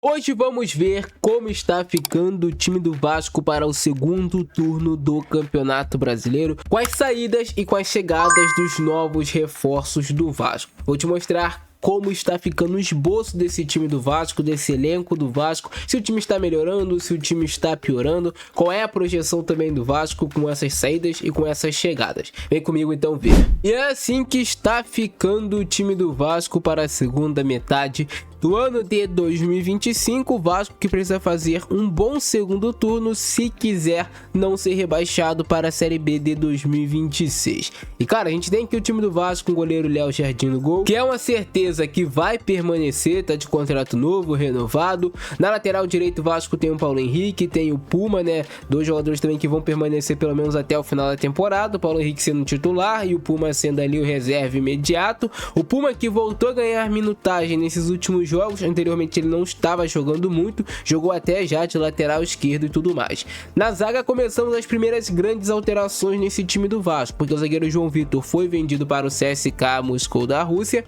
Hoje vamos ver como está ficando o time do Vasco para o segundo turno do Campeonato Brasileiro, com as saídas e com as chegadas dos novos reforços do Vasco. Vou te mostrar como está ficando o esboço desse time do Vasco, desse elenco do Vasco, se o time está melhorando, se o time está piorando, qual é a projeção também do Vasco com essas saídas e com essas chegadas. Vem comigo então ver. E é assim que está ficando o time do Vasco para a segunda metade do ano de 2025, o Vasco que precisa fazer um bom segundo turno se quiser não ser rebaixado para a Série B de 2026. E cara, a gente tem aqui o time do Vasco com o goleiro Léo Jardim no gol, que é uma certeza que vai permanecer, tá de contrato novo, renovado. Na lateral direito o Vasco tem o Paulo Henrique, tem o Puma, né, dois jogadores também que vão permanecer pelo menos até o final da temporada, o Paulo Henrique sendo titular e o Puma sendo ali o reserva imediato. O Puma que voltou a ganhar minutagem nesses últimos jogos, anteriormente ele não estava jogando muito, jogou até já de lateral esquerdo e tudo mais. Na zaga começamos as primeiras grandes alterações nesse time do Vasco, porque o zagueiro João Vitor foi vendido para o CSKA Moscou da Rússia.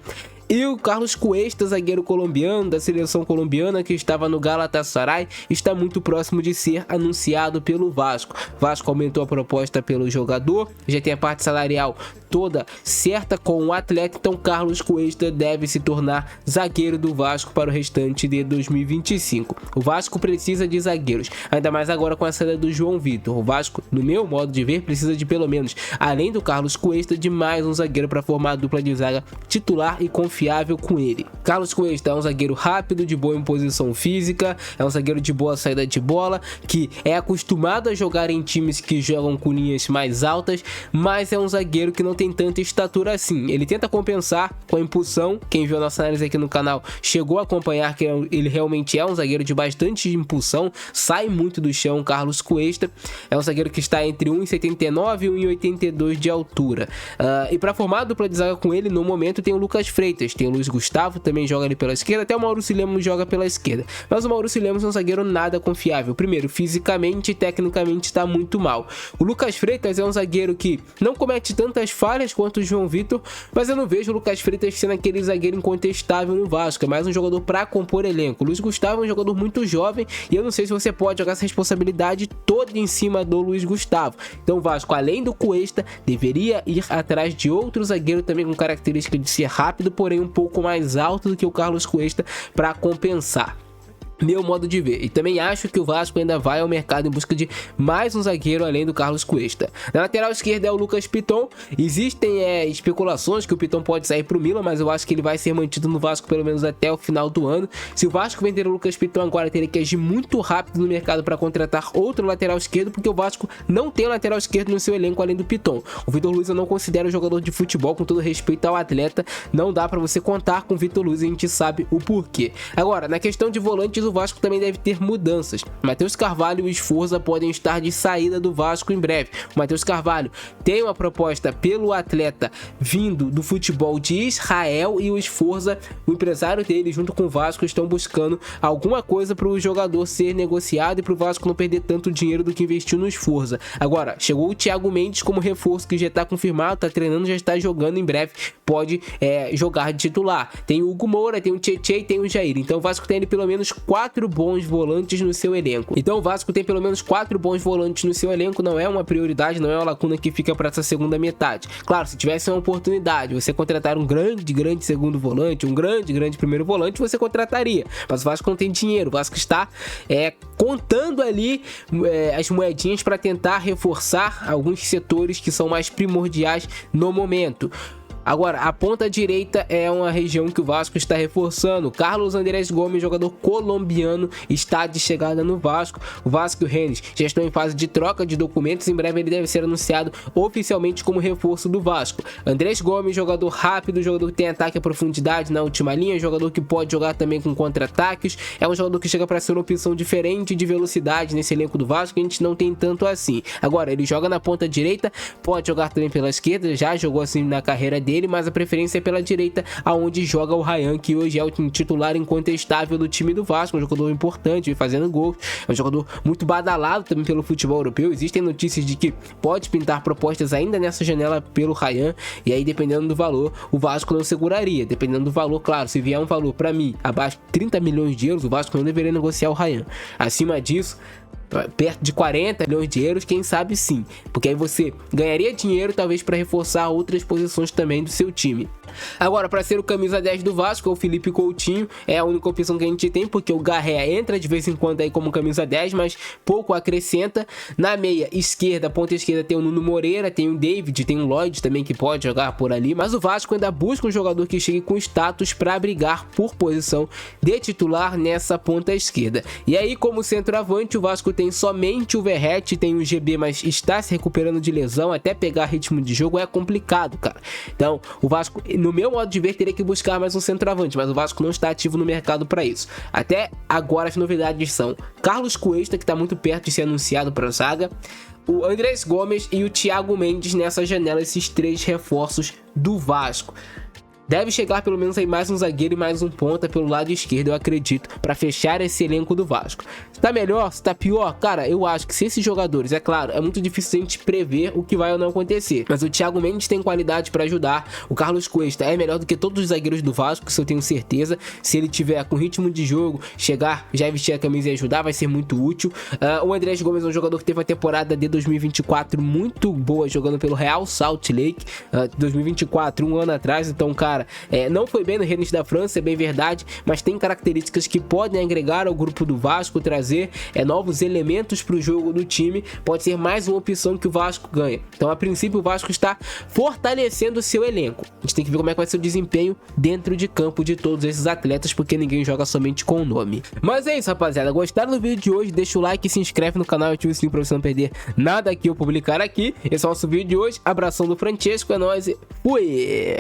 E o Carlos Cuesta, zagueiro colombiano da seleção colombiana que estava no Galatasaray, está muito próximo de ser anunciado pelo Vasco. O Vasco aumentou a proposta pelo jogador, já tem a parte salarial toda certa com o atleta, então Carlos Cuesta deve se tornar zagueiro do Vasco para o restante de 2025. O Vasco precisa de zagueiros, ainda mais agora com a saída do João Vitor. O Vasco, no meu modo de ver, precisa de pelo menos, além do Carlos Cuesta, de mais um zagueiro para formar a dupla de zaga titular e confiável com ele. Carlos Cuesta é um zagueiro rápido, de boa imposição física, é um zagueiro de boa saída de bola, que é acostumado a jogar em times que jogam com linhas mais altas, mas é um zagueiro que não tem tanta estatura assim. Ele tenta compensar com a impulsão. Quem viu a nossa análise aqui no canal chegou a acompanhar que ele realmente é um zagueiro de bastante impulsão, sai muito do chão. Carlos Cuesta é um zagueiro que está entre 1,79 e 1,82 de altura. E para formar a dupla de zaga com ele, no momento tem o Lucas Freitas, tem o Luiz Gustavo, também joga ali pela esquerda, até o Maurício Lemos joga pela esquerda. Mas o Maurício Lemos é um zagueiro nada confiável. Primeiro, fisicamente e tecnicamente está muito mal. O Lucas Freitas é um zagueiro que não comete tantas falhas quanto o João Vitor, mas eu não vejo o Lucas Freitas sendo aquele zagueiro incontestável no Vasco. É mais um jogador para compor elenco. O Luiz Gustavo é um jogador muito jovem e eu não sei se você pode jogar essa responsabilidade toda em cima do Luiz Gustavo. Então o Vasco, além do Cuesta, deveria ir atrás de outro zagueiro também com característica de ser rápido, porém um pouco mais alto do que o Carlos Cuesta para compensar. Meu modo de ver. E também acho que o Vasco ainda vai ao mercado em busca de mais um zagueiro além do Carlos Cuesta. Na lateral esquerda é o Lucas Piton. Existem especulações que o Piton pode sair para o Milan, mas eu acho que ele vai ser mantido no Vasco pelo menos até o final do ano. Se o Vasco vender o Lucas Piton agora, teria que agir muito rápido no mercado para contratar outro lateral esquerdo, porque o Vasco não tem lateral esquerdo no seu elenco além do Piton. O Vitor Luiz eu não considero jogador de futebol, com todo respeito ao atleta. Não dá para você contar com o Vitor Luiz, a gente sabe o porquê. Agora, na questão de volantes, o Vasco também deve ter mudanças. Matheus Carvalho e o Sforza podem estar de saída do Vasco em breve. O Matheus Carvalho tem uma proposta pelo atleta vindo do futebol de Israel e o Sforza, o empresário dele, junto com o Vasco, estão buscando alguma coisa para o jogador ser negociado e para o Vasco não perder tanto dinheiro do que investiu no Sforza. Agora, chegou o Thiago Mendes como reforço, que já está confirmado, está treinando, já está jogando, em breve pode jogar de titular. Tem o Hugo Moura, tem o Tietê e tem o Jair. Então o Vasco tem pelo menos 4 bons volantes no seu elenco. Então o Vasco tem pelo menos 4 bons volantes no seu elenco, não é uma prioridade, não é uma lacuna que fica para essa segunda metade. Claro, se tivesse uma oportunidade, você contratar um grande segundo volante, um grande primeiro volante, você contrataria. Mas o Vasco não tem dinheiro, o Vasco está contando ali as moedinhas para tentar reforçar alguns setores que são mais primordiais no momento. Agora, a ponta direita é uma região que o Vasco está reforçando. Carlos Andrés Gomes, jogador colombiano, está de chegada no Vasco. O Vasco e o Rennes já estão em fase de troca de documentos. Em breve ele deve ser anunciado oficialmente como reforço do Vasco. Andrés Gomes, jogador rápido, jogador que tem ataque à profundidade na última linha, jogador que pode jogar também com contra-ataques. É um jogador que chega para ser uma opção diferente de velocidade nesse elenco do Vasco, a gente não tem tanto assim. Agora, ele joga na ponta direita, pode jogar também pela esquerda, já jogou assim na carreira dele. dele, mas a preferência é pela direita, aonde joga o Ryan, que hoje é o titular incontestável do time do Vasco, um jogador importante, vem fazendo gols, é um jogador muito badalado também pelo futebol europeu. Existem notícias de que pode pintar propostas ainda nessa janela pelo Ryan, e aí dependendo do valor, o Vasco não seguraria, dependendo do valor, claro, se vier um valor para mim abaixo de 30 milhões de euros, o Vasco não deveria negociar o Ryan. Acima disso, perto de 40 milhões de euros, quem sabe sim, porque aí você ganharia dinheiro talvez para reforçar outras posições também do seu time. Agora, para ser o camisa 10 do Vasco, o Felipe Coutinho é a única opção que a gente tem, porque o Garré entra de vez em quando aí como camisa 10, mas pouco acrescenta. Na meia esquerda, ponta esquerda, tem o Nuno Moreira, tem o David, tem o Lloyd também que pode jogar por ali, mas o Vasco ainda busca um jogador que chegue com status para brigar por posição de titular nessa ponta esquerda. E aí, como centroavante, o Vasco tem somente o Verratti, tem o GB, mas está se recuperando de lesão, até pegar ritmo de jogo é complicado, cara. Então, o Vasco, no meu modo de ver, teria que buscar mais um centroavante, mas o Vasco não está ativo no mercado para isso. Até agora as novidades são Carlos Cuesta, que está muito perto de ser anunciado para a zaga, o Andrés Gomes e o Thiago Mendes nessa janela, esses 3 reforços do Vasco. Deve chegar pelo menos aí mais um zagueiro e mais um ponta pelo lado esquerdo, eu acredito, para fechar esse elenco do Vasco. Se tá melhor, se tá pior, cara, eu acho que se esses jogadores, é claro, é muito difícil a gente prever o que vai ou não acontecer, mas o Thiago Mendes tem qualidade para ajudar, o Carlos Cuesta é melhor do que todos os zagueiros do Vasco, isso eu tenho certeza. Se ele tiver com ritmo de jogo, chegar, já vestir a camisa e ajudar, vai ser muito útil. O Andrés Gomes é um jogador que teve a temporada de 2024 muito boa, jogando pelo Real Salt Lake, 2024, um ano atrás, então, cara, não foi bem no Rennes da França, é bem verdade, mas tem características que podem agregar ao grupo do Vasco, trazer novos elementos para o jogo do time, pode ser mais uma opção que o Vasco ganha. Então, a princípio, o Vasco está fortalecendo o seu elenco. A gente tem que ver como é que vai ser o desempenho dentro de campo de todos esses atletas, porque ninguém joga somente com o nome. Mas é isso, rapaziada, gostaram do vídeo de hoje? Deixa o like, se inscreve no canal e ativa o sininho para você não perder nada que eu publicar aqui. Esse é o nosso vídeo de hoje, abração do Francesco, é nóis e fui!